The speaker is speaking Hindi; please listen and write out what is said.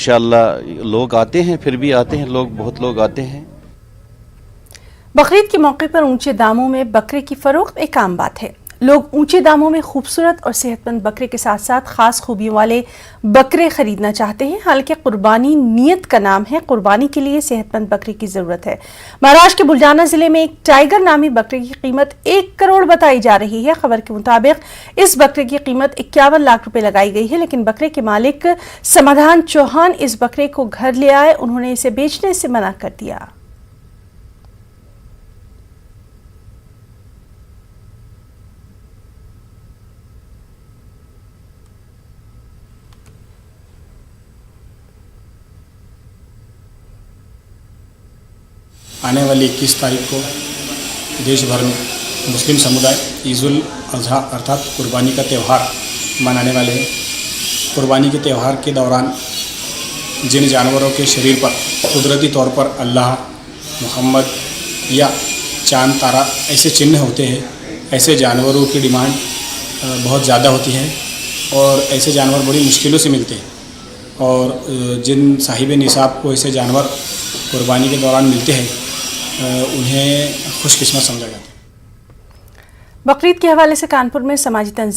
इंशाअल्लाह लोग आते हैं, फिर भी आते हैं लोग, बहुत लोग आते हैं। बकरीद के मौके पर ऊंचे दामों में बकरे की फरोख्त एक आम बात है। लोग ऊंचे दामों में खूबसूरत और सेहतमंद बकरे के साथ साथ खास खूबियों वाले बकरे खरीदना चाहते हैं। हालांकि कुर्बानी नियत का नाम है, कुर्बानी के लिए सेहतमंद बकरे की जरूरत है। महाराष्ट्र के बुलढाना जिले में एक टाइगर नामी बकरे की कीमत 1 करोड़ बताई जा रही है। खबर के मुताबिक इस बकरे की कीमत 51 लाख रुपए लगाई गई है, लेकिन बकरे के मालिक समाधान चौहान इस बकरे को घर ले आए। उन्होंने इसे बेचने से मना कर दिया। आने वाली 21 तारीख को देश भर में मुस्लिम समुदाय ईद-उल अज़हा अर्थात कुर्बानी का त्यौहार मनाने वाले हैं। कुर्बानी के त्यौहार के दौरान जिन जानवरों के शरीर पर कुदरती तौर पर अल्लाह, मोहम्मद या चांद तारा ऐसे चिन्ह होते हैं, ऐसे जानवरों की डिमांड बहुत ज़्यादा होती है और ऐसे जानवर बड़ी मुश्किलों से मिलते हैं। और जिन साहिब निसाब को ऐसे जानवर कुर्बानी के दौरान मिलते हैं उन्हें खुशकिस्मत समझा जाता है। बकरीद के हवाले से कानपुर में समाजी तंजीम